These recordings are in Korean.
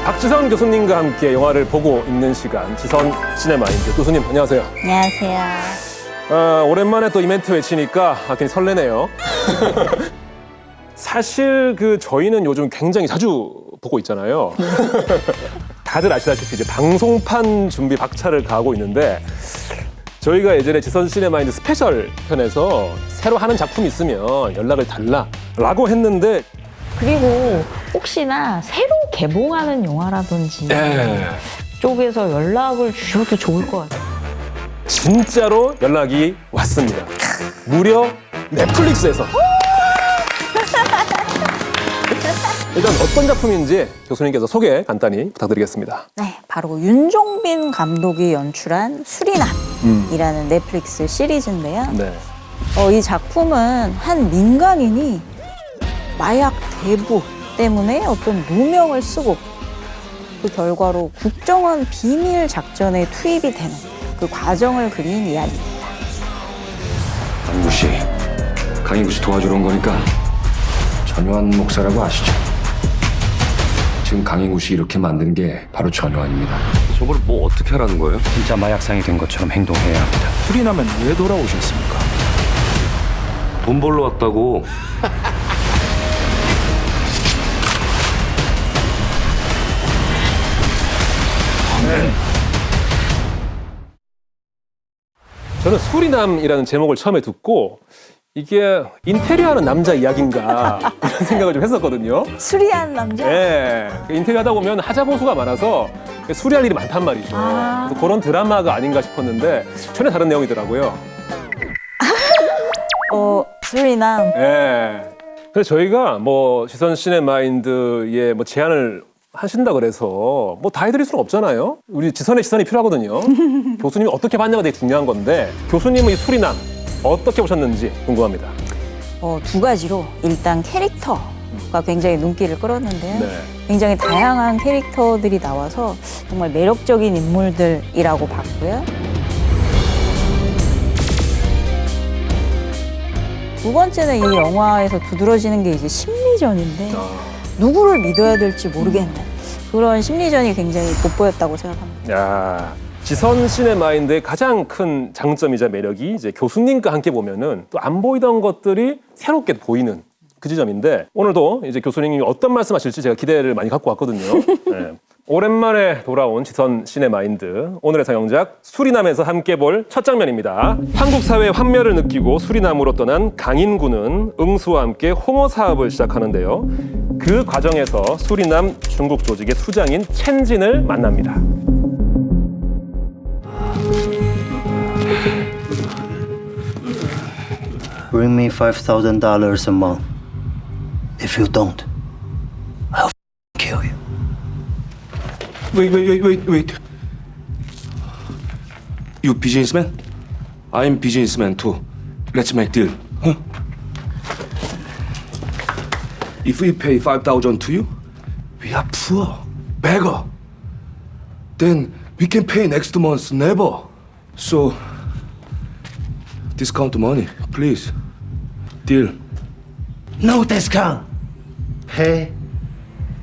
박지선 교수님과 함께 영화를 보고 있는 시간, 지선 시네마인드. 교수님 안녕하세요. 안녕하세요. 오랜만에 또 이벤트 외치니까 굉장히 설레네요. 사실 저희는 요즘 굉장히 자주 보고 있잖아요. 다들 아시다시피 이제 방송판 준비 박차를 가하고 있는데, 저희가 예전에 지선 시네마인드 스페셜 편에서 새로 하는 작품이 있으면 연락을 달라라고 했는데, 그리고 혹시나 새로 개봉하는 영화라든지 쪽에서 연락을 주셔도 좋을 것 같아요. 진짜로 연락이 왔습니다. 무려 넷플릭스에서. 일단 어떤 작품인지 교수님께서 소개 간단히 부탁드리겠습니다. 네, 바로 윤종빈 감독이 연출한 수리남이라는 넷플릭스 시리즈인데요. 네. 이 작품은 한 민간인이 마약 대부 때문에 어떤 누명을 쓰고 그 결과로 국정원 비밀 작전에 투입이 되는 그 과정을 그린 이야기입니다. 강인구 씨 도와주러 온 거니까 전요한 목사라고 아시죠? 지금 강인구 씨 이렇게 만든 게 바로 전요한입니다. 저걸 뭐 어떻게 하라는 거예요? 진짜 마약상이 된 것처럼 행동해야 합니다. 수리남은 왜 돌아오셨습니까? 돈 벌러 왔다고. 저는 수리남이라는 제목을 처음에 듣고 이게 인테리어하는 남자 이야기인가 이런 생각을 좀 했었거든요. 수리한 남자? 네. 인테리어 하다 보면 하자보수가 많아서 수리할 일이 많단 말이죠. 그래서 그런 드라마가 아닌가 싶었는데 전혀 다른 내용이더라고요. 수리남. 네. 그래서 저희가 지선 시네마인드에 제안을 하신다 그래서 다 해드릴 수는 없잖아요. 우리 지선의 시선이 필요하거든요. 교수님이 어떻게 봤냐가 되게 중요한 건데, 교수님은 이 수리남 어떻게 보셨는지 궁금합니다. 두 가지로 일단 캐릭터가 굉장히 눈길을 끌었는데요. 네. 굉장히 다양한 캐릭터들이 나와서 정말 매력적인 인물들이라고 봤고요. 두 번째는 이 영화에서 두드러지는 게 이제 심리전인데 누구를 믿어야 될지 모르겠는 그런 심리전이 굉장히 돋보였다고 생각합니다. 야, 지선 시네마인드의 가장 큰 장점이자 매력이 이제 교수님과 함께 보면은 또 안 보이던 것들이 새롭게 보이는 그 지점인데, 오늘도 이제 교수님이 어떤 말씀하실지 제가 기대를 많이 갖고 왔거든요. 네. 오랜만에 돌아온 지선 시네마인드, 오늘의 상영작 수리남에서 함께 볼 첫 장면입니다. 한국 사회의 환멸을 느끼고 수리남으로 떠난 강인구는 응수와 함께 홍어 사업을 시작하는데요. 그 과정에서 수리남 중국 조직의 수장인 첸진을 만납니다. Bring me $5,000 a month. If you don't, I'll kill you. Wait. You businessman? I'm businessman too. Let's make deal. Huh? If we pay 5,000 to you, we are poor, beggar. Then we can pay next month never. So discount the money, please. Deal. No discount. Pay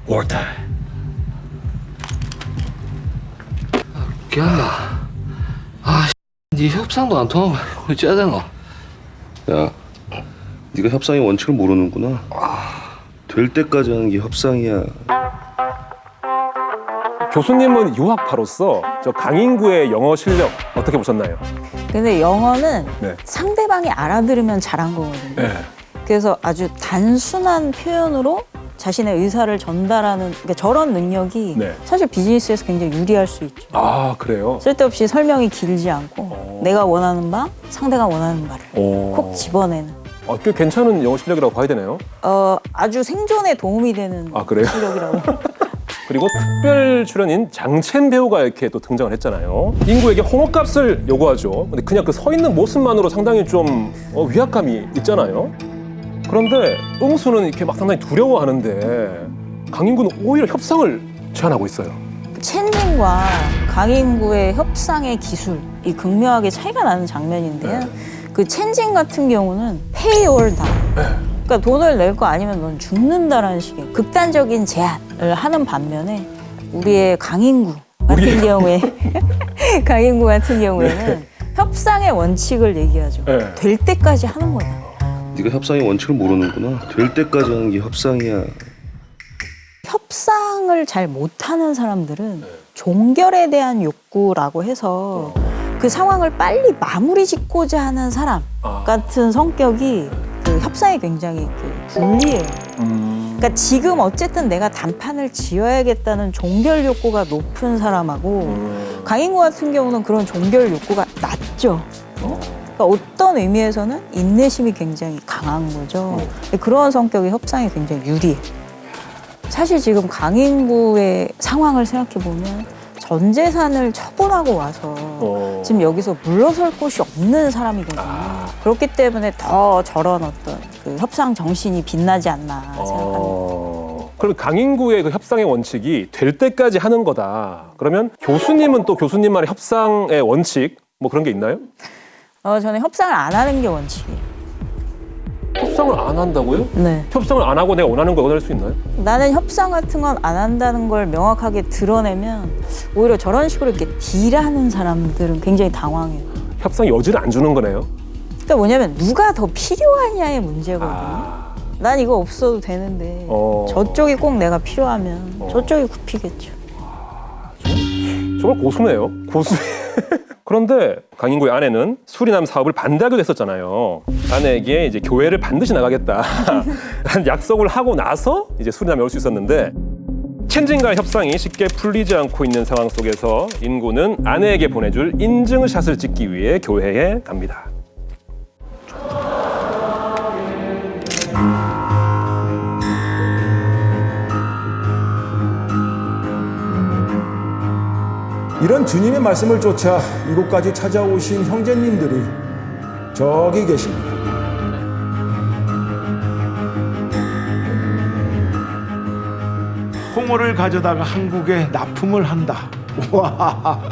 or die. 미안하다. 네 협상도 안 통하고 어찌해야 되노? 야, 네가 협상의 원칙을 모르는구나. 될 때까지 하는 게 협상이야. 교수님은 유학파로서 저 강인구의 영어 실력 어떻게 보셨나요? 근데 영어는 네. 상대방이 알아들으면 잘한 거거든요. 네. 그래서 아주 단순한 표현으로 자신의 의사를 전달하는, 그러니까 저런 능력이 네. 사실 비즈니스에서 굉장히 유리할 수 있죠. 아, 그래요? 쓸데없이 설명이 길지 않고 내가 원하는 바, 상대가 원하는 바를 콕 집어내는. 꽤 괜찮은 영어 실력이라고 봐야 되네요. 아주 생존에 도움이 되는 아, 그래요? 실력이라고. 그리고 특별 출연인 장첸 배우가 이렇게 또 등장을 했잖아요. 인구에게 홍어값을 요구하죠. 근데 그냥 그 서 있는 모습만으로 상당히 좀 위압감이 있잖아요. 그런데 응수는 이렇게 막 상당히 두려워하는데 강인구는 오히려 협상을 제안하고 있어요. 첸진과 강인구의 협상의 기술이 극명하게 차이가 나는 장면인데요. 그 첸진 같은 경우는 pay or die. 그러니까 돈을 낼 거 아니면 넌 죽는다라는 식의 극단적인 제안을 하는 반면에 우리의 강인구 같은 경우에 강인구 같은 경우에는 협상의 원칙을 얘기하죠. 네. 될 때까지 하는 거다. 네가 협상의 원칙을 모르는구나. 될 때까지 하는 게 협상이야. 협상을 잘 못하는 사람들은 종결에 대한 욕구라고 해서 그 상황을 빨리 마무리 짓고자 하는 사람 같은 성격이 그 협상에 굉장히 불리해요. 그러니까 지금 어쨌든 내가 단판을 지어야겠다는 종결 욕구가 높은 사람하고 강인구 같은 경우는 그런 종결 욕구가 낮죠. 그러니까 어떤 의미에서는 인내심이 굉장히 강한 거죠. 그런 성격의 협상이 굉장히 유리해. 사실 지금 강인구의 상황을 생각해 보면 전 재산을 처분하고 와서 지금 여기서 물러설 곳이 없는 사람이거든요. 그렇기 때문에 더 저런 어떤 그 협상 정신이 빛나지 않나 생각합니다. 그럼 강인구의 그 협상의 원칙이 될 때까지 하는 거다. 그러면 교수님은 또 교수님만의 협상의 원칙 뭐 그런 게 있나요? 저는 협상을 안 하는 게 원칙이에요. 협상을 안 한다고요? 네. 협상을 안 하고 내가 원하는 걸 얻을 수 있나요? 나는 협상 같은 건 안 한다는 걸 명확하게 드러내면 오히려 저런 식으로 이렇게 딜하는 사람들은 굉장히 당황해요. 협상 여지를 안 주는 거네요. 그러니까 뭐냐면 누가 더 필요하냐의 문제거든요. 난 이거 없어도 되는데 저쪽이 꼭 내가 필요하면 저쪽이 굽히겠죠. 정말 고수네요. 고수. 그런데 강인구의 아내는 수리남 사업을 반대하기도 했었잖아요. 아내에게 이제 교회를 반드시 나가겠다 라는 약속을 하고 나서 이제 수리남이 올 수 있었는데 첸진과의 협상이 쉽게 풀리지 않고 있는 상황 속에서 인구는 아내에게 보내줄 인증샷을 찍기 위해 교회에 갑니다. 이런 주님의 말씀을 쫓아 이곳까지 찾아오신 형제님들이 저기 계십니다. 홍어를 가져다가 한국에 납품을 한다. 와,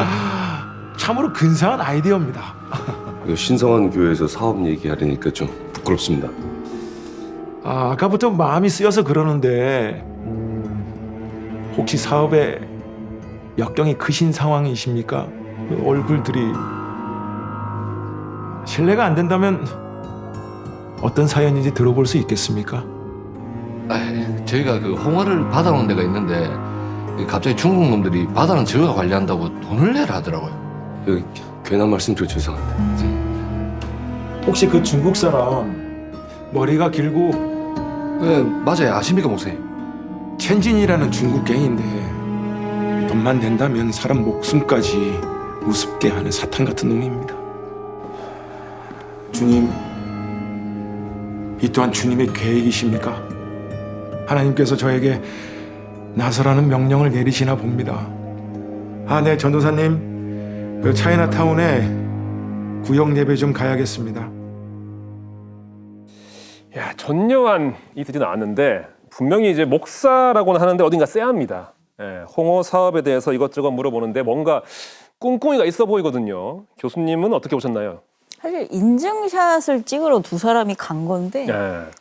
참으로 근사한 아이디어입니다. 이거 신성한 교회에서 사업 얘기하려니까 좀 부끄럽습니다. 아까부터 마음이 쓰여서 그러는데 혹시 사업에 역경이 크신 상황이십니까? 그 얼굴들이 실례가 안 된다면 어떤 사연인지 들어볼 수 있겠습니까? 저희가 그 홍어를 받아온 데가 있는데 갑자기 중국 놈들이 바다는 저희가 관리한다고 돈을 내라 하더라고요. 여기 괜한 말씀 드려 죄송합니다. 혹시 그 중국 사람 머리가 길고 네, 맞아요. 아십니까, 목사님? 첸진이라는 중국 갱인데 돈만 된다면 사람 목숨까지 우습게 하는 사탄 같은 놈입니다. 주님, 이 또한 주님의 계획이십니까? 하나님께서 저에게 나서라는 명령을 내리시나 봅니다. 네, 전도사님, 그 차이나타운에 구역 예배 좀 가야겠습니다. 야, 전요한이 드디어 나왔는데 분명히 이제 목사라고는 하는데 어딘가 쎄합니다. 홍어 사업에 대해서 이것저것 물어보는데 뭔가 꿍꿍이가 있어 보이거든요. 교수님은 어떻게 보셨나요? 사실 인증샷을 찍으러 두 사람이 간 건데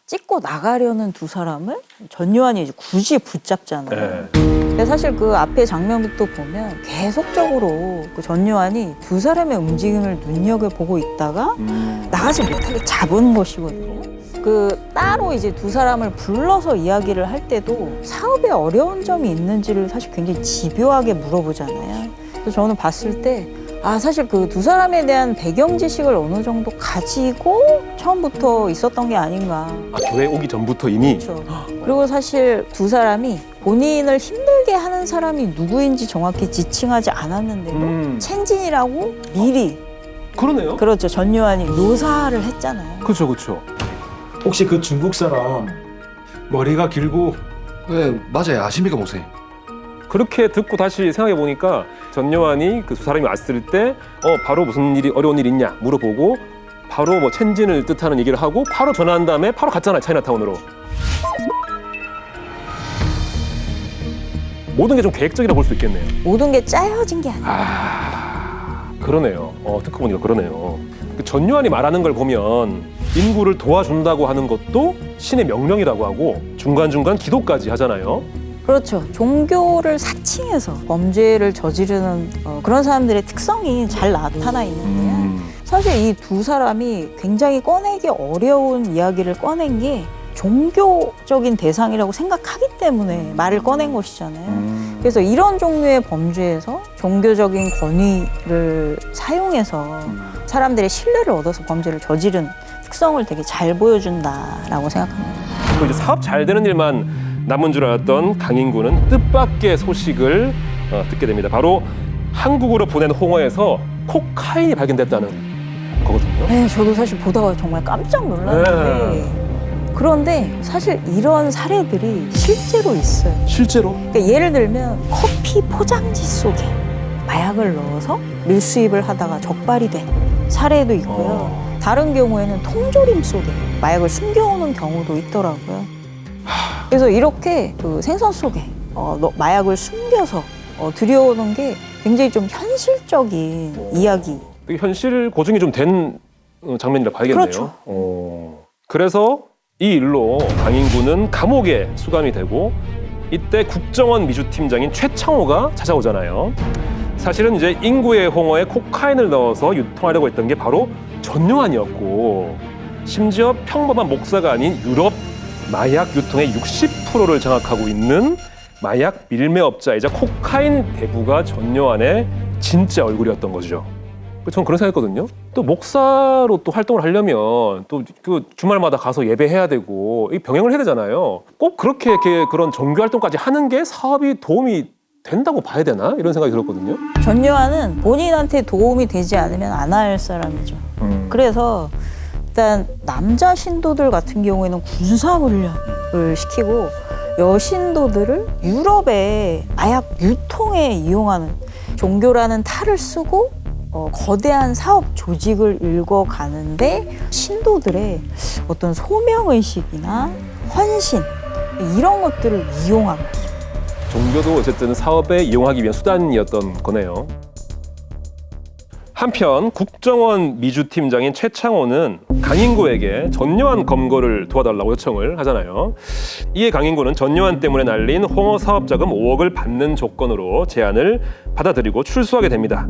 찍고 나가려는 두 사람을 전요한이 이제 굳이 붙잡잖아요. 근데 사실 그 앞에 장면부터 보면 계속적으로 그 전요한이 두 사람의 움직임을 눈여겨보고 있다가 나가지 못하게 잡은 것이거든요. 그 따로 이제 두 사람을 불러서 이야기를 할 때도 사업에 어려운 점이 있는지를 사실 굉장히 집요하게 물어보잖아요. 그래서 저는 봤을 때 사실 그 두 사람에 대한 배경 지식을 어느 정도 가지고 처음부터 있었던 게 아닌가. 교회 오기 전부터 이미? 그렇죠. 그리고 사실 두 사람이 본인을 힘들게 하는 사람이 누구인지 정확히 지칭하지 않았는데도 첸진이라고 미리 그러네요. 그렇죠. 전요한이 묘사를 했잖아요. 그렇죠, 그렇죠. 혹시 그 중국 사람 머리가 길고 네, 맞아요. 아십니까, 목사님? 그렇게 듣고 다시 생각해 보니까 전요한이 그 두 사람이 왔을 때 바로 무슨 일이 어려운 일 있냐 물어보고 바로 뭐 첸진을 뜻하는 얘기를 하고 바로 전화한 다음에 바로 갔잖아요, 차이나타운으로. 모든 게 좀 계획적이라 볼 수 있겠네요. 모든 게 짜여진 게 아니에요. 그러네요. 듣고 보니까 그러네요. 그 전요한이 말하는 걸 보면 인구를 도와준다고 하는 것도 신의 명령이라고 하고 중간중간 기도까지 하잖아요. 그렇죠. 종교를 사칭해서 범죄를 저지르는 그런 사람들의 특성이 잘 나타나 있는데요. 사실 이 두 사람이 굉장히 꺼내기 어려운 이야기를 꺼낸 게 종교적인 대상이라고 생각하기 때문에 말을 꺼낸 것이잖아요. 그래서 이런 종류의 범죄에서 종교적인 권위를 사용해서 사람들의 신뢰를 얻어서 범죄를 저지른 특성을 되게 잘 보여준다라고 생각합니다. 그리고 이제 사업 잘 되는 일만 남은 줄 알았던 강인구는 뜻밖의 소식을 듣게 됩니다. 바로 한국으로 보낸 홍어에서 코카인이 발견됐다는 거거든요. 네, 저도 사실 보다가 정말 깜짝 놀랐는데 그런데 사실 이런 사례들이 실제로 있어요. 실제로? 그러니까 예를 들면 커피 포장지 속에 마약을 넣어서 밀수입을 하다가 적발이 된 사례도 있고요. 다른 경우에는 통조림 속에 마약을 숨겨오는 경우도 있더라고요. 그래서 이렇게 그 생선 속에 마약을 숨겨서 들여오는 게 굉장히 좀 현실적인 이야기. 되게 현실 고증이 좀 된 장면이라 봐야겠네요. 그렇죠. 그래서 이 일로 강인구는 감옥에 수감이 되고 이때 국정원 미주팀장인 최창호가 찾아오잖아요. 사실은 이제 인구의 홍어에 코카인을 넣어서 유통하려고 했던 게 바로 전요한이었고 심지어 평범한 목사가 아닌 유럽 마약 유통의 60%를 장악하고 있는 마약 밀매업자이자 코카인 대부가 전요한의 진짜 얼굴이었던 거죠. 저는 그런 생각했거든요. 또 목사로 또 활동을 하려면 또 그 주말마다 가서 예배해야 되고 이 병행을 해야 되잖아요. 꼭 그렇게 그런 종교 활동까지 하는 게 사업이 도움이 된다고 봐야 되나? 이런 생각이 들었거든요. 전요한은 본인한테 도움이 되지 않으면 안 할 사람이죠. 그래서 일단 남자 신도들 같은 경우에는 군사훈련을 시키고 여신도들을 유럽의 마약 유통에 이용하는 종교라는 탈을 쓰고 거대한 사업 조직을 읽어가는데 신도들의 어떤 소명의식이나 헌신 이런 것들을 이용합니다. 종교도 어쨌든 사업에 이용하기 위한 수단이었던 거네요. 한편 국정원 미주팀장인 최창호는 강인구에게 전요한 검거를 도와달라고 요청을 하잖아요. 이에 강인구는 전요한 때문에 날린 홍어 사업 자금 5억을 받는 조건으로 제안을 받아들이고 출소하게 됩니다.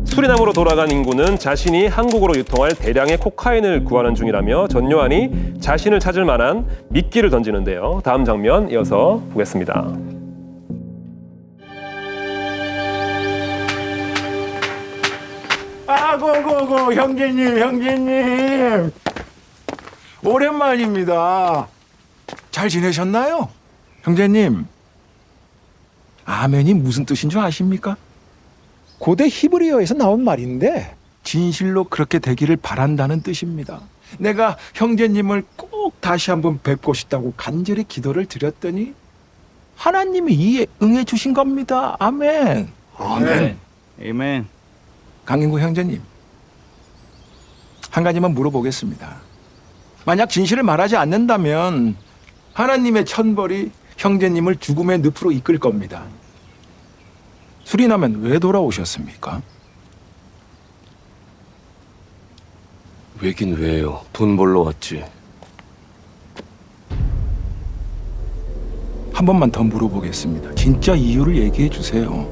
수리남으로 돌아간 인구는 자신이 한국으로 유통할 대량의 코카인을 구하는 중이라며 전요한이 자신을 찾을 만한 미끼를 던지는데요. 다음 장면 이어서 보겠습니다. 아고고고 형제님 오랜만입니다. 잘 지내셨나요? 형제님 아멘이 무슨 뜻인 줄 아십니까? 고대 히브리어에서 나온 말인데 진실로 그렇게 되기를 바란다는 뜻입니다. 내가 형제님을 꼭 다시 한번 뵙고 싶다고 간절히 기도를 드렸더니 하나님이 이에 응해 주신 겁니다. 아멘. 아멘. 강인구 형제님, 한 가지만 물어보겠습니다. 만약 진실을 말하지 않는다면 하나님의 천벌이 형제님을 죽음의 늪으로 이끌 겁니다. 수리나면 왜 돌아오셨습니까? 왜긴 왜요? 돈 벌러 왔지. 한 번만 더 물어보겠습니다. 진짜 이유를 얘기해 주세요.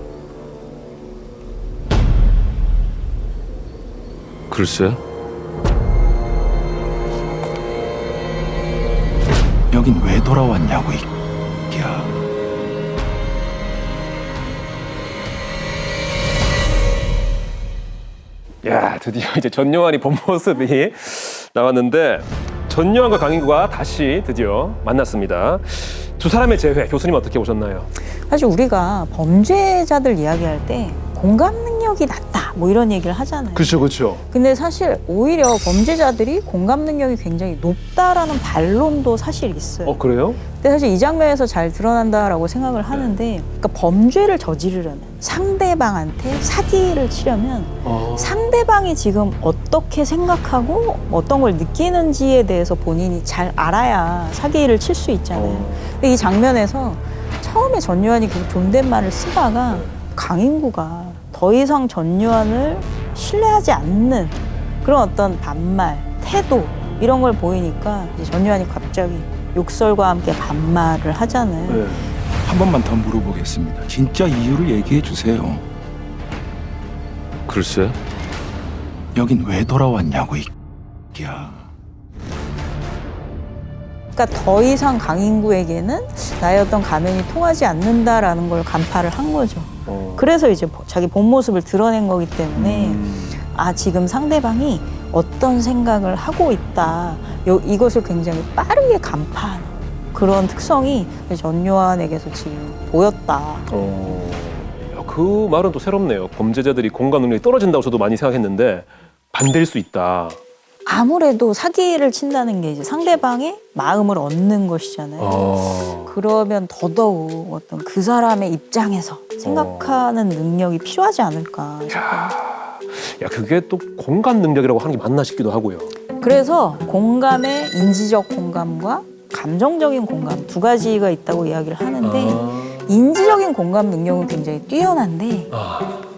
글쎄. 여긴 왜 돌아왔냐고 이야. 야, 드디어 이제 전요한이 본 모습이 나왔는데 전요한과 강인구가 다시 드디어 만났습니다. 두 사람의 재회, 교수님 어떻게 보셨나요? 사실 우리가 범죄자들 이야기할 때 공감 능력이 낮다 뭐 이런 얘기를 하잖아요. 그렇죠. 근데 사실 오히려 범죄자들이 공감 능력이 굉장히 높다라는 반론도 사실 있어요. 그래요? 근데 사실 이 장면에서 잘 드러난다라고 생각을 하는데 그러니까 범죄를 저지르려면 상대방한테 사기를 치려면 상대방이 지금 어떻게 생각하고 어떤 걸 느끼는지에 대해서 본인이 잘 알아야 사기를 칠 수 있잖아요. 근데 이 장면에서 처음에 전요한이 그 존댓말을 쓰다가 강인구가 더 이상 전요한을 신뢰하지 않는 그런 어떤 반말, 태도 이런 걸 보이니까 이제 전요한이 갑자기 욕설과 함께 반말을 하잖아요. 한 번만 더 물어보겠습니다. 진짜 이유를 얘기해 주세요. 글쎄. 여긴 왜 돌아왔냐고 야. 그러니까 더 이상 강인구에게는 나의 어떤 가면이 통하지 않는다라는 걸 간파를 한 거죠. 그래서 이제 자기 본 모습을 드러낸 거기 때문에 아 지금 상대방이 어떤 생각을 하고 있다. 이것을 굉장히 빠르게 간파하는 그런 특성이 전요한에게서 지금 보였다. 야, 그 말은 또 새롭네요. 범죄자들이 공감 능력이 떨어진다고 저도 많이 생각했는데 반대일 수 있다. 아무래도 사기를 친다는 게 이제 상대방의 마음을 얻는 것이잖아요. 그러면 더더욱 어떤 그 사람의 입장에서 생각하는 능력이 필요하지 않을까 싶어요. 야, 그게 또 공감 능력이라고 하는 게 맞나 싶기도 하고요. 그래서 공감의 인지적 공감과 감정적인 공감 두 가지가 있다고 이야기를 하는데 인지적인 공감 능력은 굉장히 뛰어난데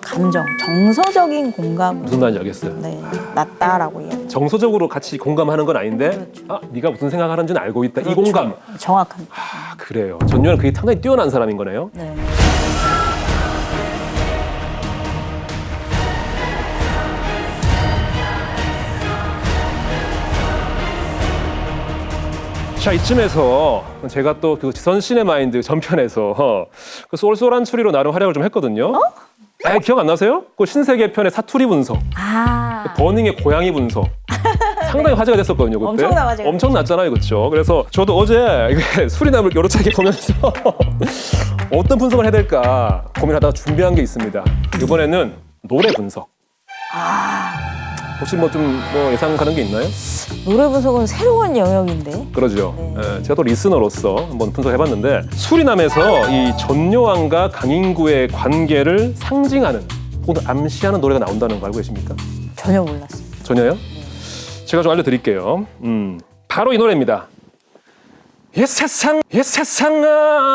감정, 정서적인 공감 무슨 말인지 알겠어요. 네, 낮다라고 이야기. 정서적으로 같이 공감하는 건 아닌데 그렇죠. 아, 네가 무슨 생각하는지는 알고 있다. 그렇죠. 이 공감. 정확합니다. 아, 그래요. 전요한은 그게 상당히 뛰어난 사람인 거네요. 네. 자, 이쯤에서 제가 또 그 지선 시네마인드 전편에서 그 쏠쏠한 추리로 나름 활약을 좀 했거든요. 아, 기억 안 나세요? 그 신세계 편의 사투리 분석, 아, 버닝의 고양이 분석. 상당히 화제가 됐었거든요, 그때. 엄청난 화제가 엄청났잖아요, 그렇죠? 그래서 저도 어제 이게 수리남을 여러 차례 보면서 어떤 분석을 해야 될까 고민하다가 준비한 게 있습니다. 이번에는 노래 분석. 혹시 뭐 좀 예상 가는 게 있나요? 노래 분석은 새로운 영역인데. 그러죠. 네. 예, 제가 또 리스너로서 한번 분석해봤는데 수리남에서 이 전요한과 강인구의 관계를 상징하는 혹은 암시하는 노래가 나온다는 거 알고 계십니까? 전혀 몰랐어요. 전혀요? 제가 좀 알려드릴게요. 바로 이 노래입니다. 이 세상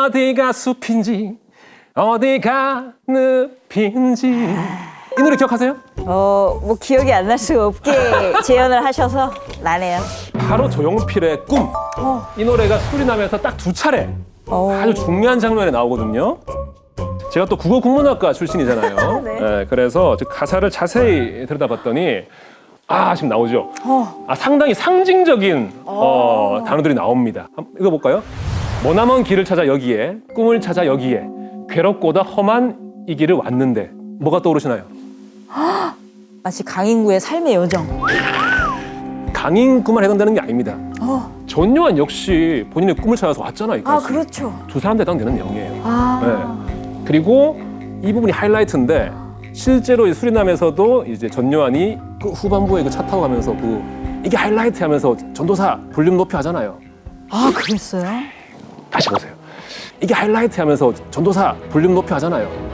어디가 숲인지 어디가 늪인지 이 노래 기억하세요? 뭐 기억이 안 날 수가 없게 재현을 하셔서 나네요. 바로 조용필의 꿈. 이 노래가 수리남에서 딱 2차례 아주 중요한 장면에 나오거든요. 제가 또 국어 국문학과 출신이잖아요. 네. 예, 그래서 가사를 자세히 들여다봤더니 지금 나오죠. 상당히 상징적인 단어들이 나옵니다. 한번 읽어볼까요? 머나먼 길을 찾아 여기에, 꿈을 찾아 여기에, 괴롭고다 험한 이 길을 왔는데 뭐가 떠오르시나요? 마치 강인구의 삶의 여정. 강인구만 해당되는 게 아닙니다. 전요한 역시 본인의 꿈을 찾아서 왔잖아요. 아, 여기까지. 그렇죠. 두 사람 해당되는 내용이에요. 아, 네. 그리고 이 부분이 하이라이트인데 실제로 이 수리남에서도 이제 전요한이 그 후반부에 그 차 타고 가면서 이게 하이라이트 하면서 전도사 볼륨 높이 하잖아요. 아, 그랬어요? 다시 보세요. 이게 하이라이트 하면서 전도사 볼륨 높이 하잖아요.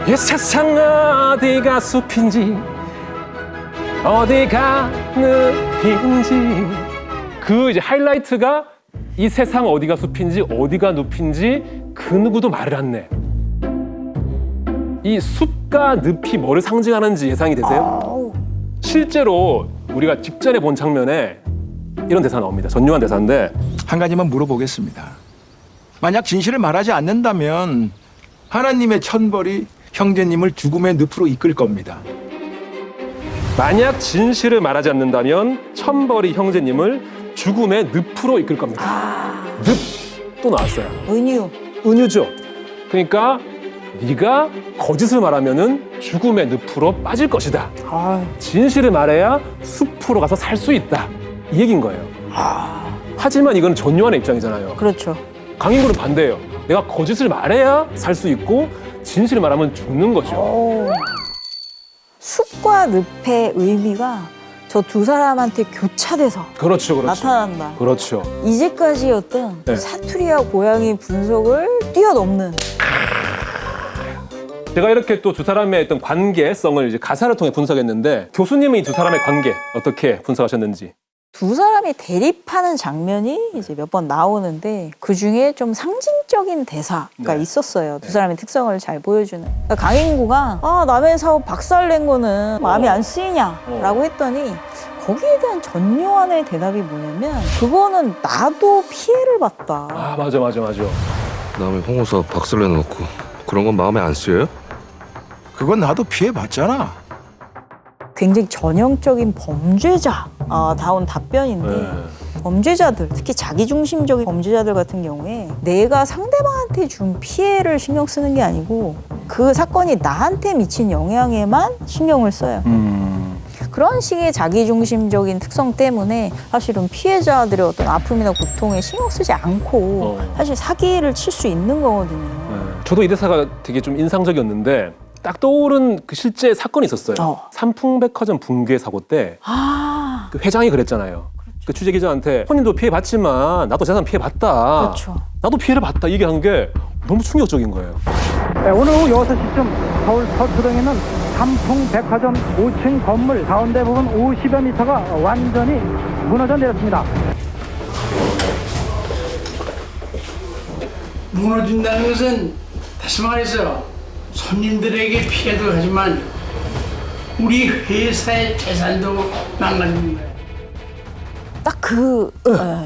이 세상 어디가 숲인지 어디가 늪인지 그 이제 하이라이트가 이 세상 어디가 숲인지 어디가 늪인지 그 누구도 말을 안 내. 이 숲과 늪이 뭐를 상징하는지 예상이 되세요? 실제로 우리가 직전에 본 장면에 이런 대사 나옵니다. 전요한 대사인데 한 가지만 물어보겠습니다. 만약 진실을 말하지 않는다면 하나님의 천벌이 형제님을 죽음의 늪으로 이끌 겁니다. 만약 진실을 말하지 않는다면 천벌이 형제님을 죽음의 늪으로 이끌 겁니다. 늪 또 나왔어요. 은유. 은유죠. 그러니까 네가 거짓을 말하면은 죽음의 늪으로 빠질 것이다. 진실을 말해야 숲으로 가서 살 수 있다. 이 얘기인 거예요. 하지만 이건 전요한의 입장이잖아요. 그렇죠. 강인구는 반대예요. 내가 거짓을 말해야 살 수 있고 진실을 말하면 죽는 거죠. 숲과 늪의 의미가 저 두 사람한테 교차돼서 그렇죠. 나타난다. 그렇죠. 이제까지 어떤 네. 사투리와 고양이 분석을 뛰어넘는. 제가 이렇게 또 두 사람의 어떤 관계성을 이제 가사를 통해 분석했는데 교수님은 이 두 사람의 관계 어떻게 분석하셨는지? 두 사람이 대립하는 장면이 이제 몇 번 나오는데 그 중에 좀 상징적인 대사가 네. 있었어요. 두 사람의 특성을 잘 보여주는. 그러니까 강인구가 남의 사업 박살낸 거는 마음이 안 쓰이냐라고 했더니 거기에 대한 전요한의 대답이 뭐냐면 그거는 나도 피해를 봤다. 아 맞아. 남의 홍어사 박살 내놓고 그런 건 마음에 안 쓰여요? 그건 나도 피해봤잖아. 굉장히 전형적인 범죄자다운 답변인데 네. 범죄자들, 특히 자기중심적인 범죄자들 같은 경우에 내가 상대방한테 준 피해를 신경 쓰는 게 아니고 그 사건이 나한테 미친 영향에만 신경을 써요. 그런 식의 자기중심적인 특성 때문에 사실은 피해자들의 어떤 아픔이나 고통에 신경 쓰지 않고 사실 사기를 칠 수 있는 거거든요. 저도 이 대사가 되게 좀 인상적이었는데 딱 떠오른 그 실제 사건이 있었어요. 삼풍백화점 붕괴 사고 때 그 회장이 그랬잖아요. 그 취재 기자한테 본인도 피해 봤지만 나도 재산 피해 봤다. 그렇죠. 나도 피해를 봤다. 이게 한 게 너무 충격적인 거예요. 네, 오늘 오후 6시쯤 서울 서초동에 있는 삼풍백화점 5층 건물 가운데 부분 50여 미터가 완전히 무너져 내렸습니다. 무너진다는 것은 다시 말해서 손님들에게 피해도 하지만 우리 회사의 재산도 망가지는 거예요. 딱 그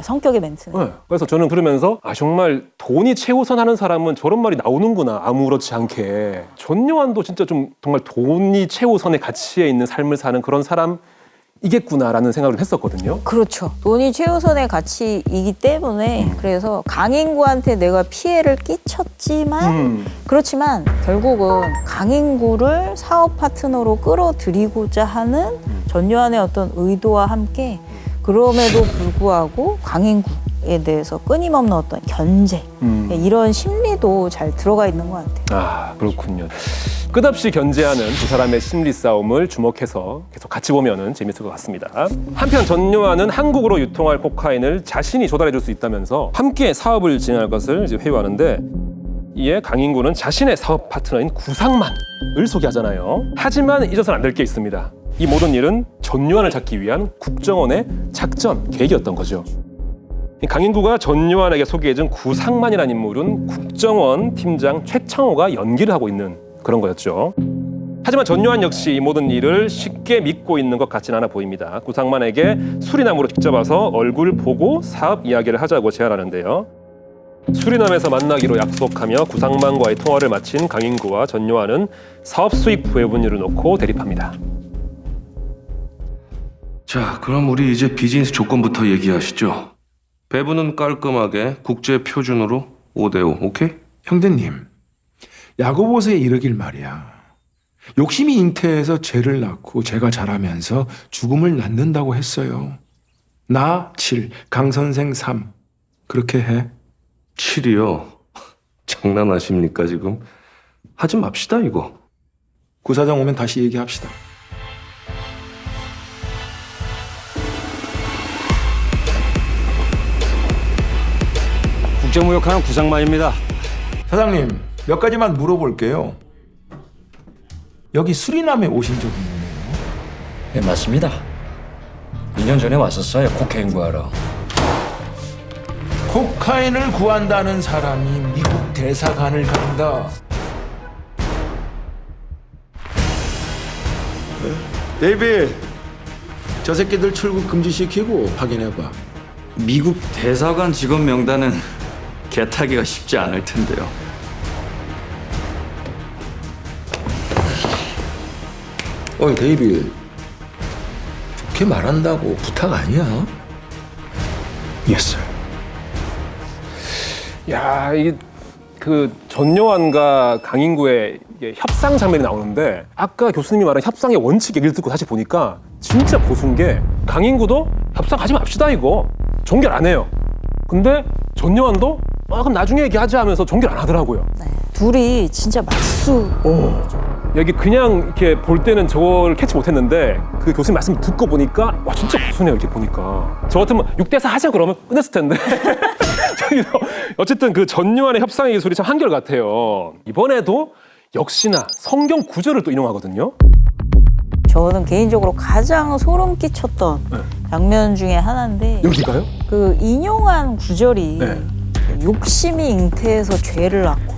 성격의 멘트는. 네. 그래서 저는 그러면서 정말 돈이 최우선하는 사람은 저런 말이 나오는구나. 아무렇지 않게. 전요한도 진짜 좀 정말 돈이 최우선의 가치에 있는 삶을 사는 그런 사람이겠구나라는 생각을 했었거든요. 그렇죠. 돈이 최우선의 가치이기 때문에 그래서 강인구한테 내가 피해를 끼쳤지만 그렇지만 결국은 강인구를 사업 파트너로 끌어들이고자 하는 전요한의 어떤 의도와 함께 그럼에도 불구하고 강인구에 대해서 끊임없는 어떤 견제 이런 심리도 잘 들어가 있는 것 같아요. 그렇군요. 끝없이 견제하는 두 사람의 심리 싸움을 주목해서 계속 같이 보면은 재밌을 것 같습니다. 한편 전요한은 한국으로 유통할 코카인을 자신이 조달해줄 수 있다면서 함께 사업을 진행할 것을 이제 회유하는데 이에 강인구는 자신의 사업 파트너인 구상만을 소개하잖아요. 하지만 잊어서는 안 될 게 있습니다. 이 모든 일은 전요한을 잡기 위한 국정원의 작전 계획이었던 거죠. 강인구가 전요한에게 소개해준 구상만이라는 인물은 국정원 팀장 최창호가 연기를 하고 있는 그런 거였죠. 하지만 전요한 역시 이 모든 일을 쉽게 믿고 있는 것 같진 않아 보입니다. 구상만에게 수리남으로 직접 와서 얼굴 보고 사업 이야기를 하자고 제안하는데요. 수리남에서 만나기로 약속하며 구상만과의 통화를 마친 강인구와 전요한은 사업 수익 부회분율을 놓고 대립합니다. 자, 그럼 우리 이제 비즈니스 조건부터 얘기하시죠. 배분은 깔끔하게 국제 표준으로 5대5, 오케이? 형제님, 야고보서에 이르길 말이야. 욕심이 잉태해서 죄를 낳고 죄가 자라면서 죽음을 낳는다고 했어요. 나 7, 강 선생 3. 그렇게 해. 7이요? 장난하십니까 지금? 하지 맙시다 이거. 구사장 오면 다시 얘기합시다. 국제무역하는 구상만입니다. 사장님, 몇 가지만 물어볼게요. 여기 수리남에 오신 적 있나요? 네, 맞습니다. 2년 전에 왔었어요. 코카인 구하러. 코카인을 구한다는 사람이 미국 대사관을 간다. 데이비드, 저 새끼들 출국 금지시키고 확인해봐. 미국 대사관 직원 명단은 개타기가 쉽지 않을 텐데요. 어이 데이비드, 좋게 말한다고 부탁 아니야? Yes, sir. 야, 이게 그 전요한과 강인구의 이게 협상 장면이 나오는데 아까 교수님이 말한 협상의 원칙 얘기를 듣고 다시 보니까 진짜 고수인 게 강인구도 협상하지 맙시다 이거 종결 안 해요. 근데 전요한도 그럼 나중에 얘기하자 하면서 종결 안 하더라고요. 네. 둘이 진짜 맞수. 여기 그냥 이렇게 볼 때는 저걸 캐치 못했는데 그 교수님 말씀 듣고 보니까 와 진짜 고수네요 이렇게 보니까. 저 같으면 6대4 하자 그러면 끝냈을 텐데. 어쨌든 그 전요한의 협상의 기술이 참 한결같아요. 이번에도 역시나 성경 구절을 또 인용하거든요. 저는 개인적으로 가장 소름 끼쳤던 장면 중에 하나인데 여기가요? 그 인용한 구절이 욕심이 잉태해서 죄를 낳고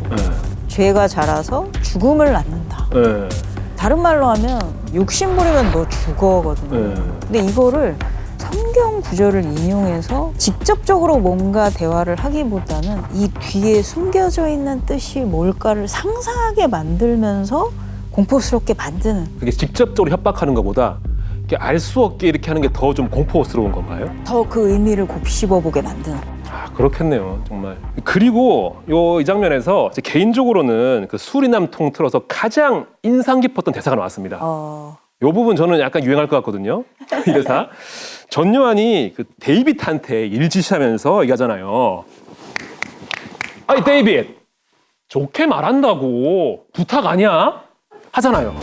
죄가 자라서 죽음을 낳는다. 다른 말로 하면 욕심부리면 너 죽어거든요. 근데 이거를 성경 구절을 인용해서 직접적으로 뭔가 대화를 하기보다는 이 뒤에 숨겨져 있는 뜻이 뭘까를 상상하게 만들면서 공포스럽게 만드는. 그게 직접적으로 협박하는 것보다 알 수 없게 이렇게 하는 게 더 좀 공포스러운 건가요? 더 그 의미를 곱씹어보게 만드는. 아, 그렇겠네요, 정말. 그리고 이 장면에서 제 개인적으로는 그 수리남 통틀어서 가장 인상 깊었던 대사가 나왔습니다. 이 부분 저는 약간 유행할 것 같거든요. 이 대사. 전요한이 그 데이빗한테 일 지시하면서 얘기하잖아요. 아이 데이빗, 좋게 말한다고 부탁 아니야? 하잖아요.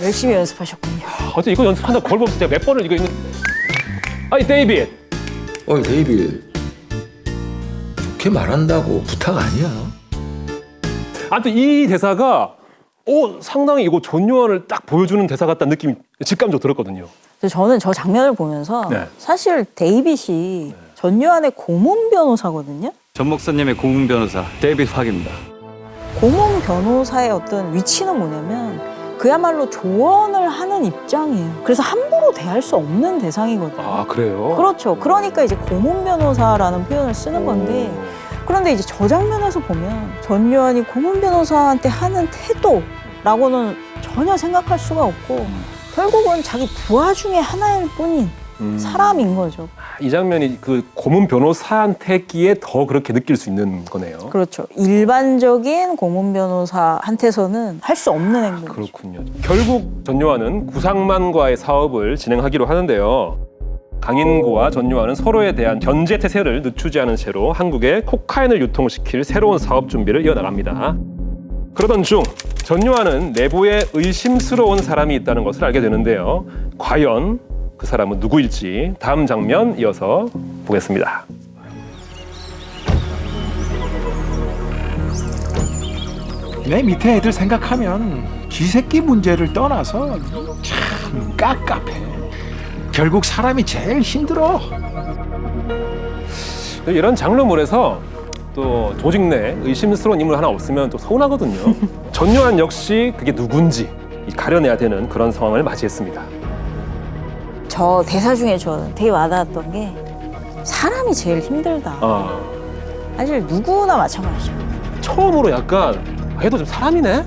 열심히 연습하셨군요. 어제 이거 연습한다고 걸보면서 제가 몇 번을 이거 있는. 아이 데이빗. 어이 데이빗, 좋게 말한다고 부탁 아니야? 아무튼 이 대사가 상당히 이거 전요한을 딱 보여주는 대사 같다는 느낌이 직감적으로 들었거든요. 저는 저 장면을 보면서 네. 사실 데이빗이 전요한의 고문 변호사거든요. 전 목사님의 고문 변호사 데이빗 확입니다. 고문 변호사의 어떤 위치는 뭐냐면 그야말로 조언을 하는 입장이에요. 그래서 함부로 대할 수 없는 대상이거든요. 아, 그래요? 그렇죠. 그러니까 이제 고문 변호사라는 표현을 쓰는 건데, 그런데 이제 저 장면에서 보면 전요한이 고문 변호사한테 하는 태도라고는 전혀 생각할 수가 없고 결국은 자기 부하 중에 하나일 뿐인 사람인 거죠. 이 장면이 그 고문 변호사한테 했기에 더 그렇게 느낄 수 있는 거네요. 그렇죠. 일반적인 고문 변호사한테서는 할 수 없는 행동이죠. 그렇군요. 결국 전요한은 구상만과의 사업을 진행하기로 하는데요. 강인구와 전요한은 서로에 대한 견제 태세를 늦추지 않은 채로 한국에 코카인을 유통시킬 새로운 사업 준비를 이어나갑니다. 그러던 중 전요한은 내부에 의심스러운 사람이 있다는 것을 알게 되는데요. 과연 그 사람은 누구일지 다음 장면 이어서 보겠습니다. 내 밑에 애들 생각하면 쥐새끼 문제를 떠나서 참 깝깝해. 결국 사람이 제일 힘들어. 이런 장르물에서 또 조직 내 의심스러운 인물 하나 없으면 또 서운하거든요. 전요한 역시 그게 누군지 가려내야 되는 그런 상황을 맞이했습니다. 저 대사 중에 저는 되게 와닿았던 게 사람이 제일 힘들다. 사실 누구나 마찬가지죠. 처음으로 약간 얘도 좀 사람이네?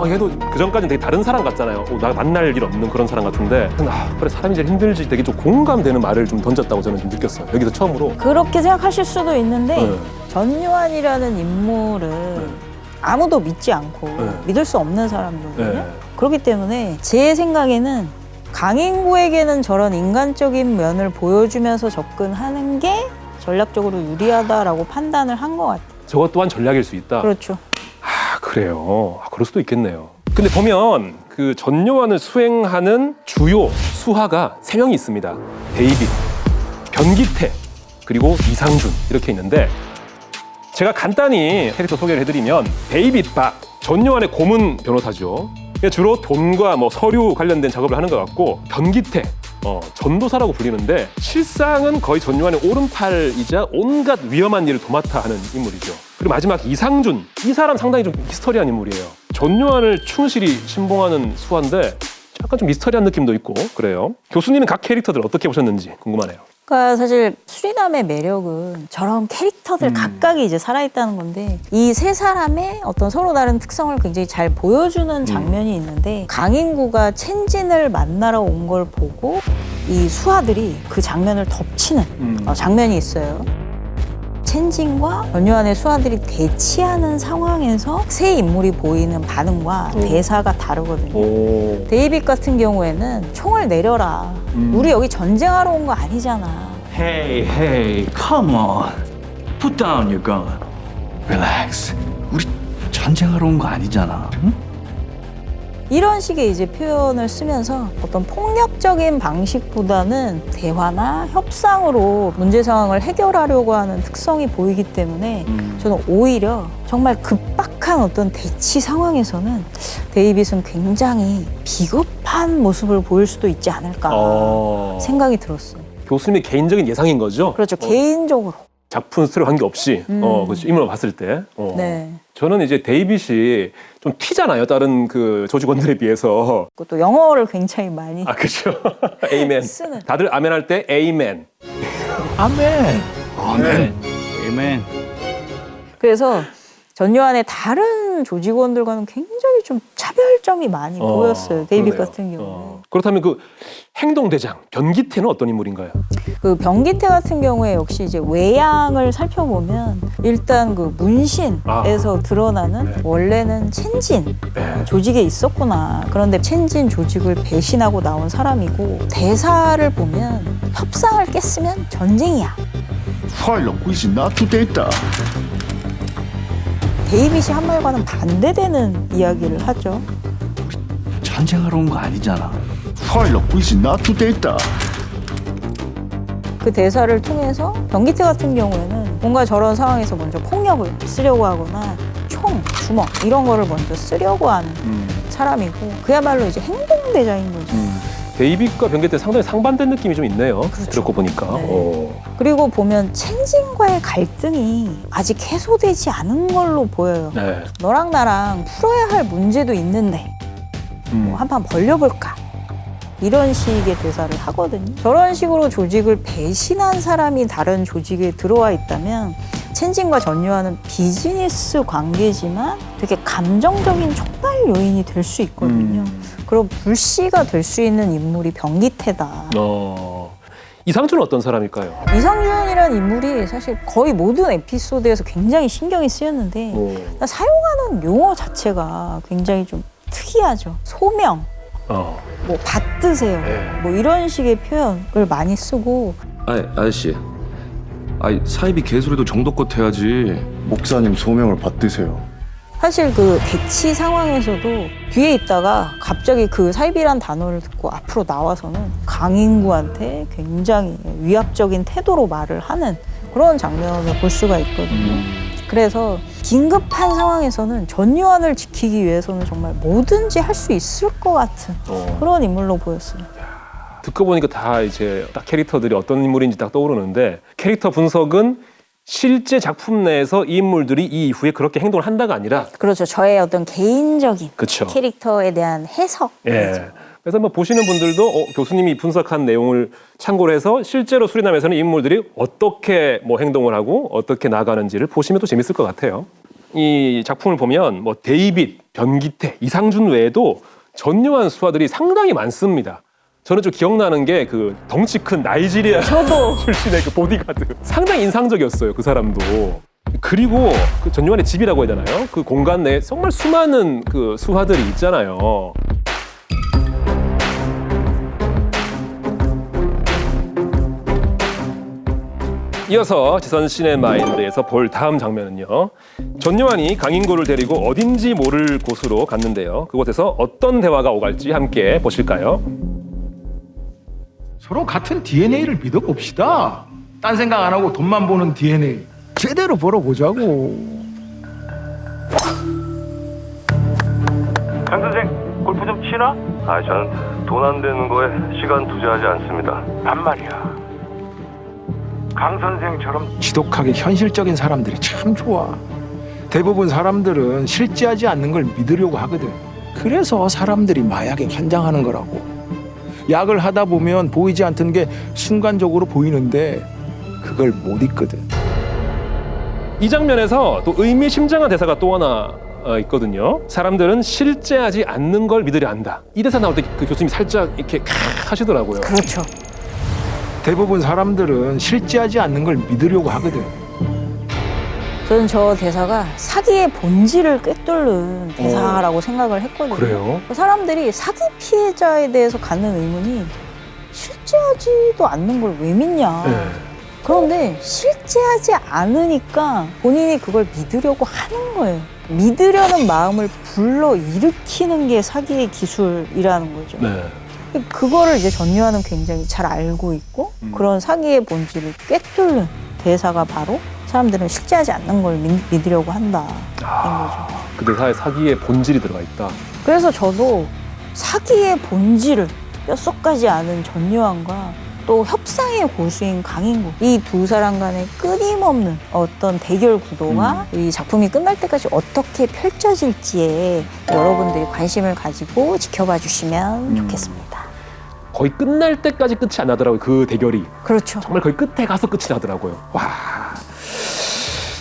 얘도 그전까지는 되게 다른 사람 같잖아요. 나 만날 일 없는 그런 사람 같은데 그래 사람이 제일 힘들지 되게 좀 공감되는 말을 좀 던졌다고 저는 좀 느꼈어요. 여기서 처음으로. 그렇게 생각하실 수도 있는데 전요한이라는 인물은 아무도 믿지 않고 믿을 수 없는 사람이거든요. 그렇기 때문에 제 생각에는 강인구에게는 저런 인간적인 면을 보여주면서 접근하는 게 전략적으로 유리하다라고 판단을 한 것 같아요. 저것 또한 전략일 수 있다? 그렇죠. 그래요. 그럴 수도 있겠네요. 근데 보면 그 전요한을 수행하는 주요 수하가 3명이 있습니다. 데이빗, 변기태, 그리고 이상준 이렇게 있는데 제가 간단히 캐릭터 소개를 해드리면 데이빗 박, 전요한의 고문 변호사죠. 주로 돈과 서류 관련된 작업을 하는 것 같고 변기태, 전도사라고 불리는데 실상은 거의 전요한의 오른팔이자 온갖 위험한 일을 도맡아 하는 인물이죠. 그리고 마지막 이상준, 이 사람 상당히 좀 미스터리한 인물이에요. 전요한을 충실히 신봉하는 수하인데 약간 좀 미스터리한 느낌도 있고 그래요. 교수님은 각 캐릭터들 어떻게 보셨는지 궁금하네요. 그러니까 사실 수리남의 매력은 저런 캐릭터들 각각이 이제 살아있다는 건데 이 세 사람의 어떤 서로 다른 특성을 굉장히 잘 보여주는 장면이 있는데 강인구가 첸진을 만나러 온 걸 보고 이 수하들이 그 장면을 덮치는 장면이 있어요. 첸진과 전요한의 수하들이 대치하는 상황에서 세 인물이 보이는 반응과 대사가 다르거든요. 데이빗 같은 경우에는 총을 내려라. 우리 여기 전쟁하러 온 거 아니잖아. Hey, hey, come on. Put down your gun. Relax. 우리 전쟁하러 온 거 아니잖아. 응? 이런 식의 이제 표현을 쓰면서 어떤 폭력적인 방식보다는 대화나 협상으로 문제 상황을 해결하려고 하는 특성이 보이기 때문에 저는 오히려 정말 급박한 어떤 대치 상황에서는 데이빗은 굉장히 비겁한 모습을 보일 수도 있지 않을까 생각이 들었어요. 교수님의 개인적인 예상인 거죠? 그렇죠. 개인적으로. 작품 스토리 관계없이 그렇죠. 인물만 봤을 때. 네. 저는 이제 데이빗이 좀 튀잖아요. 다른 그 조직원들에 비해서. 또 영어를 굉장히 많이 아, 그렇죠. 에이맨. 쓰는. 다들 아멘 할 때 에이맨. 아멘. 아멘. 아멘. 그래서 전요한의 다른 조직원들과는 굉장히 좀 차별점이 많이 보였어요. 데이빗 그러네요. 같은 경우는. 그렇다면 그 행동대장 변기태는 어떤 인물인가요? 그 변기태 같은 경우에 역시 이제 외양을 살펴보면 일단 그 문신에서 드러나는 원래는 첸진 조직에 있었구나. 그런데 첸진 조직을 배신하고 나온 사람이고 대사를 보면 협상을 깼으면 전쟁이야. 파일럿 quiz not to data. 데이빗이 한 말과는 반대되는 이야기를 하죠. 전쟁하러 온 거 아니잖아. 파일럿 quiz not to data. 그 대사를 통해서 변기태 같은 경우에는 뭔가 저런 상황에서 먼저 폭력을 쓰려고 하거나 총, 주먹 이런 거를 먼저 쓰려고 하는 사람이고 그야말로 이제 행동대장인 거죠. 데이빗과 변기태 상당히 상반된 느낌이 좀 있네요. 그렇죠. 듣고 보니까. 네. 그리고 보면 첸진과의 갈등이 아직 해소되지 않은 걸로 보여요. 네. 너랑 나랑 풀어야 할 문제도 있는데 뭐 한판 벌려볼까? 이런 식의 대사를 하거든요. 저런 식으로 조직을 배신한 사람이 다른 조직에 들어와 있다면 첸진과 전요한은 비즈니스 관계지만 되게 감정적인 촉발 요인이 될 수 있거든요. 그럼 불씨가 될 수 있는 인물이 변기태다. 이상준은 어떤 사람일까요? 이상준이라는 인물이 사실 거의 모든 에피소드에서 굉장히 신경이 쓰였는데 사용하는 용어 자체가 굉장히 좀 특이하죠. 소명, 뭐 받드세요, 뭐 이런 식의 표현을 많이 쓰고. 아저씨, 사이비 개소리도 정도껏 해야지. 목사님 소명을 받드세요. 사실 그 대치 상황에서도 뒤에 있다가 갑자기 그 사이비란 단어를 듣고 앞으로 나와서는 강인구한테 굉장히 위압적인 태도로 말을 하는 그런 장면을 볼 수가 있거든요. 그래서 긴급한 상황에서는 전요한을 지키기 위해서는 정말 뭐든지 할 수 있을 것 같은 그런 인물로 보였어요. 듣고 보니까 다 이제 딱 캐릭터들이 어떤 인물인지 딱 떠오르는데 캐릭터 분석은 실제 작품 내에서 이 인물들이 이 이후에 그렇게 행동을 한다가 아니라 그렇죠. 저의 어떤 개인적인 그쵸. 캐릭터에 대한 해석. 예. 그래서 뭐 보시는 분들도 교수님이 분석한 내용을 참고를 해서 실제로 수리남에서는 이 인물들이 어떻게 뭐 행동을 하고 어떻게 나가는지를 보시면 또 재밌을 것 같아요. 이 작품을 보면 뭐 데이빗, 변기태, 이상준 외에도 전요한 수하들이 상당히 많습니다. 저는 좀 기억나는 게 그 덩치 큰 나이지리아 저도. 출신의 그 보디가드 상당히 인상적이었어요. 그 사람도. 그리고 그 전요한의 집이라고 해야 되나요? 그 공간 내에 정말 수많은 그 수하들이 있잖아요. 이어서 지선 시네마인드에서 볼 다음 장면은요. 전요한이 강인구를 데리고 어딘지 모를 곳으로 갔는데요. 그곳에서 어떤 대화가 오갈지 함께 보실까요? 서로 같은 DNA를 믿어봅시다. 딴 생각 안 하고 돈만 보는 DNA 제대로 벌어보자고. 강 선생, 골프 좀 치나? 저는 돈 안 되는 거에 시간 투자하지 않습니다. 난 말이야. 강 선생처럼 지독하게 현실적인 사람들이 참 좋아. 대부분 사람들은 실제하지 않는 걸 믿으려고 하거든. 그래서 사람들이 마약에 환장하는 거라고. 약을 하다 보면 보이지 않던 게 순간적으로 보이는데 그걸 못 잊거든. 이 장면에서 또 의미심장한 대사가 또 하나 있거든요. 사람들은 실제하지 않는 걸 믿으려 한다. 이 대사 나올 때 그 교수님이 살짝 이렇게 하시더라고요. 그렇죠. 대부분 사람들은 실제하지 않는 걸 믿으려고 하거든. 저는 저 대사가 사기의 본질을 꿰뚫는 대사라고 생각을 했거든요. 그래요? 사람들이 사기 피해자에 대해서 갖는 의문이 실제하지도 않는 걸 왜 믿냐. 그런데 실제하지 않으니까 본인이 그걸 믿으려고 하는 거예요. 믿으려는 마음을 불러일으키는 게 사기의 기술이라는 거죠. 네. 그거를 이제 전요한은 굉장히 잘 알고 있고 그런 사기의 본질을 꿰뚫는 대사가 바로 사람들은 실제하지 않는 걸 믿으려고 한다. 거죠. 그 대사에 사기의 본질이 들어가 있다. 그래서 저도 사기의 본질을 뼛속까지 아는 전요한과 또 또 협상의 고수인 강인구, 이 두 사람 간의 끊임없는 어떤 대결 구도가 이 작품이 끝날 때까지 어떻게 펼쳐질지에 여러분들이 관심을 가지고 지켜봐 주시면 좋겠습니다. 거의 끝날 때까지 끝이 안 나더라고요. 그 대결이. 그렇죠. 정말 거의 끝에 가서 끝이 나더라고요. 와.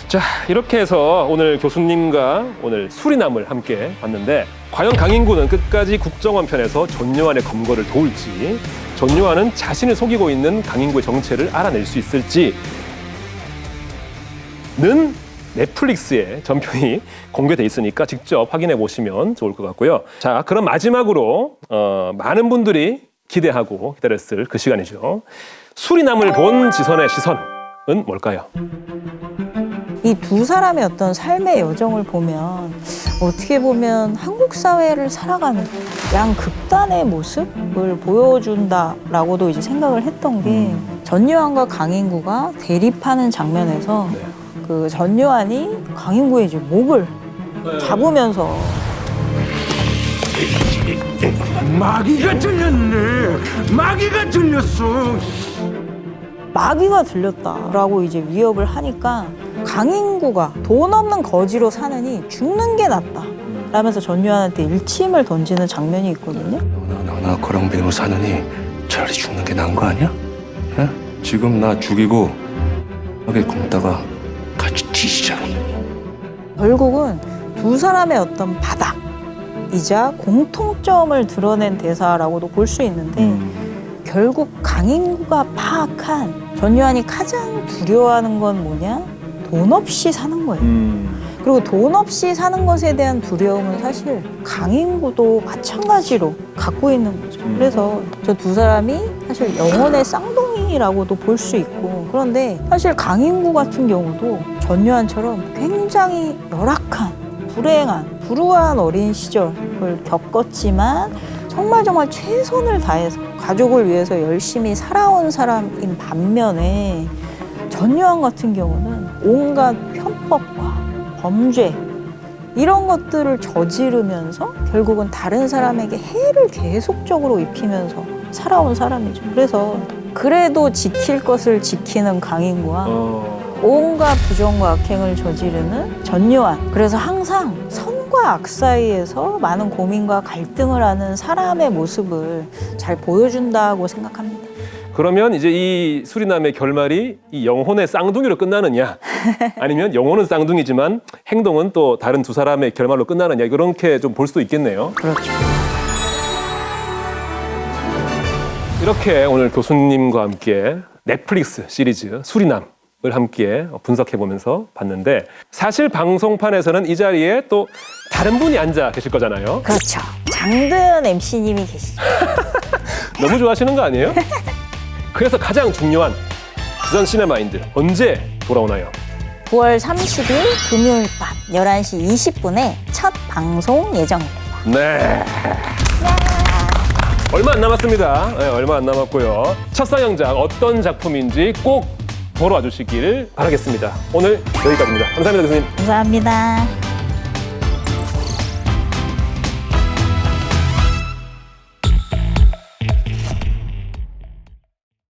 자, 이렇게 해서 오늘 교수님과 오늘 수리남을 함께 봤는데 과연 강인구는 끝까지 국정원 편에서 전요한의 검거를 도울지, 전요한은 자신을 속이고 있는 강인구의 정체를 알아낼 수 있을지는 넷플릭스에 전편이 공개돼 있으니까 직접 확인해 보시면 좋을 것 같고요. 자, 그럼 마지막으로 많은 분들이 기대하고 기다렸을 그 시간이죠. 수리남을 본 지선의 시선은 뭘까요? 이 두 사람의 어떤 삶의 여정을 보면 어떻게 보면 한국 사회를 살아가는 양극단의 모습을 보여준다라고도 이제 생각을 했던 게 전요한과 강인구가 대립하는 장면에서 그 전요한이 강인구의 이제 목을 잡으면서 마귀가 들렸네. 마귀가 들렸어. 마귀가 들렸다라고 이제 위협을 하니까 강인구가 돈 없는 거지로 사느니 죽는 게 낫다 라면서 전요한한테 일침을 던지는 장면이 있거든요. 나 거랑 빌고 사느니 차라리 죽는 게 나은 거 아니야? 에? 지금 나 죽이고 여기 굶다가 같이 뒤지자. 결국은 두 사람의 어떤 바닥이자 공통점을 드러낸 대사라고도 볼 수 있는데 결국 강인구가 파악한 전요한이 가장 두려워하는 건 뭐냐? 돈 없이 사는 거예요. 그리고 돈 없이 사는 것에 대한 두려움은 사실 강인구도 마찬가지로 갖고 있는 거죠. 그래서 저 두 사람이 사실 영혼의 쌍둥이라고도 볼 수 있고, 그런데 사실 강인구 같은 경우도 전요한처럼 굉장히 열악한, 불행한, 불우한 어린 시절을 겪었지만 정말 최선을 다해서 가족을 위해서 열심히 살아온 사람인 반면에 전요한 같은 경우는 온갖 편법과 범죄 이런 것들을 저지르면서 결국은 다른 사람에게 해를 계속적으로 입히면서 살아온 사람이죠. 그래서 그래도 지킬 것을 지키는 강인구와 온갖 부정과 악행을 저지르는 전요한. 그래서 항상 선과 악 사이에서 많은 고민과 갈등을 하는 사람의 모습을 잘 보여준다고 생각합니다. 그러면 이제 이 수리남의 결말이 이 영혼의 쌍둥이로 끝나느냐, 아니면 영혼은 쌍둥이지만 행동은 또 다른 두 사람의 결말로 끝나느냐, 그렇게 좀 볼 수도 있겠네요. 그렇죠. 이렇게 오늘 교수님과 함께 넷플릭스 시리즈 수리남을 함께 분석해보면서 봤는데, 사실 방송판에서는 이 자리에 또 다른 분이 앉아 계실 거잖아요. 그렇죠. 장든 MC님이 계시죠. 너무 좋아하시는 거 아니에요? 그래서 가장 중요한 지선 시네마인드 언제 돌아오나요? 9월 30일 금요일 밤 11시 20분에 첫 방송 예정입니다. 네. 얼마 안 남았습니다. 네, 얼마 안 남았고요. 첫 상영작 어떤 작품인지 꼭 보러 와주시기를 바라겠습니다. 오늘 여기까지입니다. 감사합니다, 교수님. 감사합니다.